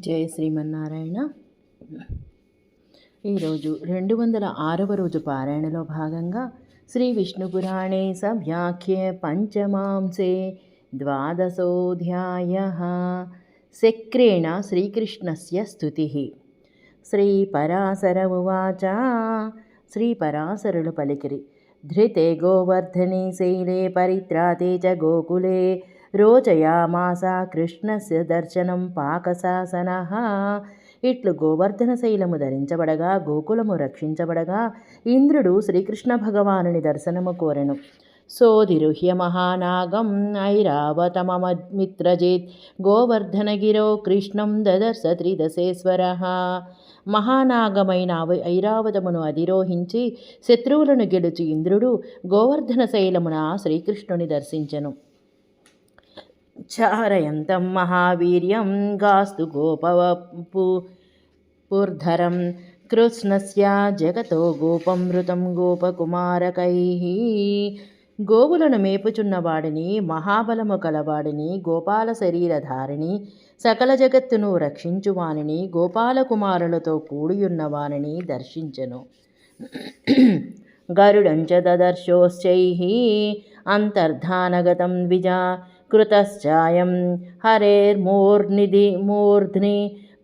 జయ శ్రీమన్నారాయణ. ఈరోజు 206వ రోజు పారాయణలో భాగంగా శ్రీ విష్ణుపురాణే సవ్యాఖ్యే పంచమాంసే ద్వాదశోऽధ్యాయः. శక్రేణ శ్రీకృష్ణస్య స్తుతిః. శ్రీపరాశర ఉవాచ. శ్రీపరాశరులు పలికిరి. ధృతే గోవర్ధనే శైలే పరిత్రాతే చ గోకులే రోచయామాస కృష్ణస్య దర్శనం పాకశాసనః. ఇట్లు గోవర్ధన శైలము ధరించబడగా గోకులము రక్షించబడగా ఇంద్రుడు శ్రీకృష్ణ భగవానుని దర్శనము కోరెను. సోధిరుహ్య మహానాగం ఐరావతమమిత్రజేత్ గోవర్ధనగిరో కృష్ణం దదర్శ త్రిదశేశ్వరః. మహానాగమైన ఐరావతమును అధిరోహించి శత్రువులను గెలుచి ఇంద్రుడు గోవర్ధన శైలమున శ్రీకృష్ణుని దర్శించెను. చారయంతం మహావీర్యం గాస్తు గోపవపుర్ధరం కృష్ణస్య జగతో గోపమృతం గోపకుమారకైః. గోవులను మేపుచున్నవాడిని, మహాబలము కలవాడిని, గోపాల శరీరధారిణి, సకల జగత్తును రక్షించువానిని, గోపాలకుమారులతో కూడియున్నవానిని దర్శించెను. గరుడంచ దదర్శోశ్చైః అంతర్ధానగతం ద్విజా కృతశ్చాయం హరేర్మూర్ధ్ని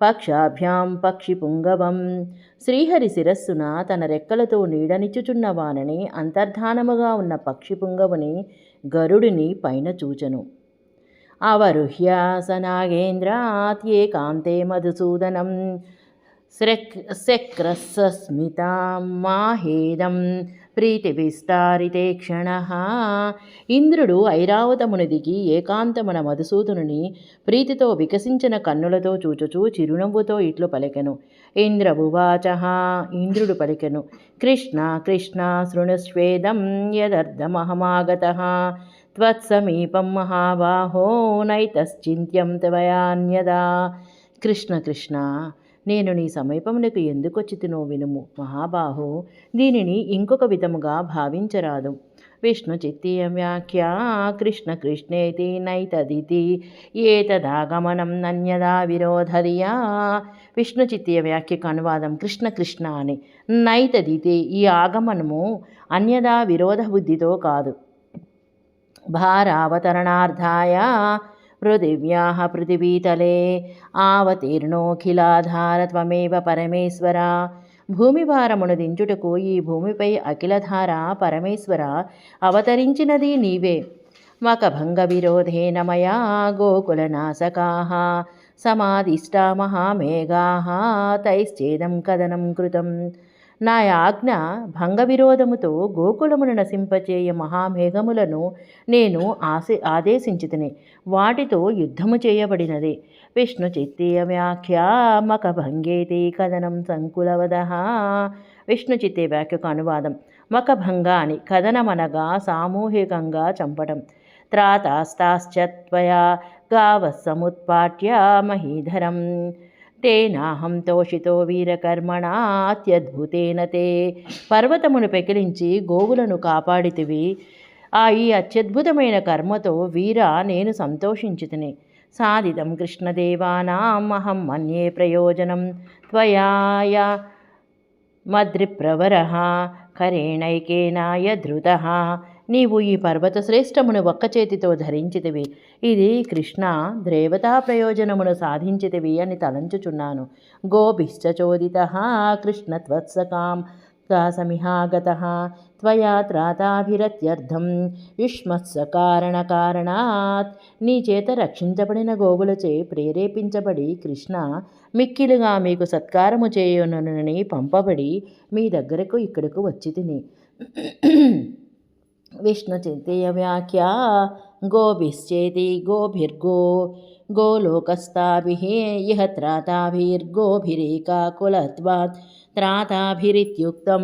పక్షాభ్యాం పక్షిపుంగవం. శ్రీహరి శిరస్సున తన రెక్కలతో నీడనిచ్చుచున్నవానని అంతర్ధానముగా ఉన్న పక్షిపుంగవుని గరుడిని పైన చూచెను. అవరుహ్య సనాగేంద్రాత్ ఏకాంతే మధుసూదనం శక్రస్మితాం మాహేదం ప్రీతి విస్తారితే క్షణః. ఇంద్రుడు ఐరావతమును దిగి ఏకాంతమున మధుసూదనుని ప్రీతితో వికసించిన కన్నులతో చూచుచూ చిరునవ్వుతో ఇట్లు పలికెను. ఇంద్రవువాచ. ఇంద్రుడు పలికెను. కృష్ణ కృష్ణ శృణుష్వేదం యదర్థమహమాగతః త్వత్సమీపం మహాబాహో నైతశ్చింత్యం త్వయాన్యదా. కృష్ణ కృష్ణ, నేను నీ సమీపమునకు ఎందుకొచ్చితినో వినుము. మహాబాహో, దీనిని ఇంకొక విధముగా భావించరాదు. విష్ణు చిత్తీయ వ్యాఖ్యా. కృష్ణ కృష్ణేతి నైతదితి ఏతదాగమనం నన్యదా విరోధరియా. విష్ణు చిత్తీయ వ్యాఖ్యకు అనువాదం కృష్ణ కృష్ణ అని. నైతదితి, ఈ ఆగమనము అన్యదా విరోధ బుద్ధితో కాదు. భారావతరణార్థాయ పృథివ్యాః పృథివీతలే ఆవతీర్ణోఖిలాధార త్వమేవ పరమేశ్వర. భూమి భారమును దించుటకు ఈ భూమిపై అఖిలధార పరమేశ్వర అవతరించినది నీవే. మకభంగ విరోధేన మయా గోకులనాశకాః సమాదిష్టా మహామేఘాః తైశ్చేదం కథనం కృతం. నా ఆజ్ఞ భంగ విరోధముతో గోకులమును నశింపచేయ మహామేఘములను నేను ఆదేశించితిని. వాటితో యుద్ధము చేయబడినది. విష్ణు చిత్తీయ వ్యాఖ్యా. మకభంగేతి కథనం సంకులవదః. విష్ణు చిత్తీయ వ్యాఖ్యకు అనువాదం మకభంగ అని. కథనమనగా సామూహికంగా చంపటం. త్రాతాస్తాశ్చ త్వయా గావః సముత్పాట్య మహీధరం తేనాహం తోషితో వీరకర్మణా అత్యద్భుతేన తే. పర్వతమును పెకిలించి గోవులను కాపాడితివి. ఈ అత్యద్భుతమైన కర్మతో వీర నేను సంతోషించితిని. సాధితం కృష్ణదేవానాం అహం మన్యే ప్రయోజనం త్వయాయ మద్రిప్రవరః కరేణైకేనాయ ధృతః. నీవు ఈ పర్వత శ్రేష్టమును ఒక్క చేతితో ధరించితివి. ఇది కృష్ణ దేవతా ప్రయోజనమును సాధించితివి అని తలంచుచున్నాను. గోభిశ్చ చోదితః కృష్ణ త్వత్సకాం సమిహాగతః త్వయా త్రాతాభిరత్యర్థం యుష్మత్స కారణాత్. నీ చేత రక్షించబడిన గోవులచే ప్రేరేపించబడి కృష్ణ మిక్కిలుగా మీకు సత్కారము చేయునని పంపబడి మీ దగ్గరకు ఇక్కడకు వచ్చి తిని. విష్ణు చిత్తీయ వ్యాఖ్యా. గోభిశ్చేతి గోలోకస్తాభిః ఇహ త్రాతాభిర్గోభిరేకాకులత్వాత్ త్రాతాభిరిత్యుక్తం.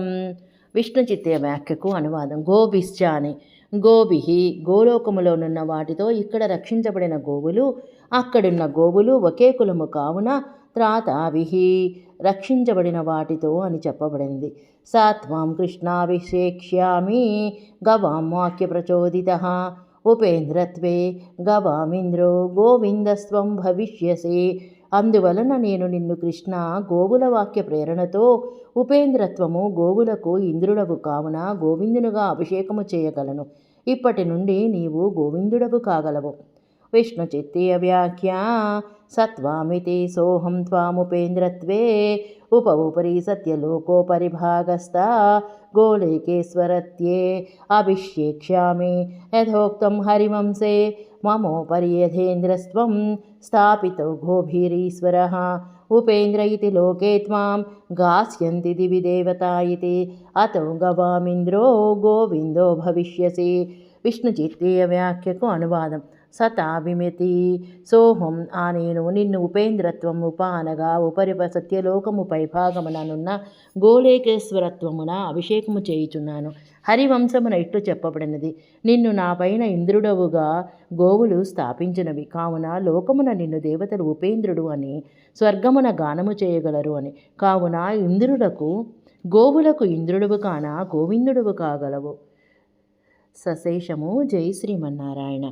విష్ణు చిత్తీయ వ్యాఖ్యకు అనువాదం గోభిశ్చ అని. గోభిః గోలోకములోనున్న వాటితో ఇక్కడ రక్షించబడిన గోవులు అక్కడున్న గోవులు ఒకే కులము కావున త్రాతాభిః రక్షించబడిన వాటితో అని చెప్పబడింది. సాత్వాం కృష్ణాభిషేక్ష్యామి గవాం వాక్య ప్రచోదితః ఉపేంద్రత్వే గవామింద్రో గోవిందస్త్వం భవిష్యసి అందువలన నేను నిన్ను కృష్ణ గోవుల వాక్య ప్రేరణతో ఉపేంద్రత్వము గోవులకు ఇంద్రుడవు కావున గోవిందునుగా అభిషేకము చేయగలను. ఇప్పటి నుండి నీవు గోవిందుడవు కాగలవు. విష్ణు చిత్తీయ వ్యాఖ్య సత్వామితి సోహం త్వాముపేంద్రత్వే ఉపరి సత్యలోకోపరిభాగస్థ గోలేకేశ్వరత్యే అభిషేక్ష్యామి యథోక్తం హరివంశే మమోపరి యథేంద్రస్త్వం స్థాపితో గోభిరీశ్వరః ఉపేంద్ర ఇతి లోకే త్వాం గాస్యంతి దివి దేవతా ఇతి అతో గవామింద్రో గోవిందో భవిష్యసి. విష్ణు చిత్తీయ వ్యాఖ్యకు అనువాదం. సతావిమితి సోహం ఆ నేను నిన్ను ఉపేంద్రత్వం అనగా ఉపరి సత్యలోకము పైభాగముననున్న గోలేకేశ్వరత్వమున అభిషేకము చేయుచున్నాను. హరివంశమున ఇట్లు చెప్పబడినది, నిన్ను నా పైన ఇంద్రుడవుగా గోవులు స్థాపించినవి కావున లోకమున నిన్ను దేవతలు ఉపేంద్రుడు అని స్వర్గమున గానము చేయగలరు అని. కావున ఇంద్రులకు గోవులకు ఇంద్రుడువు కాన గోవిందుడువు కాగలవు. సశేషము. జై శ్రీమన్నారాయణ.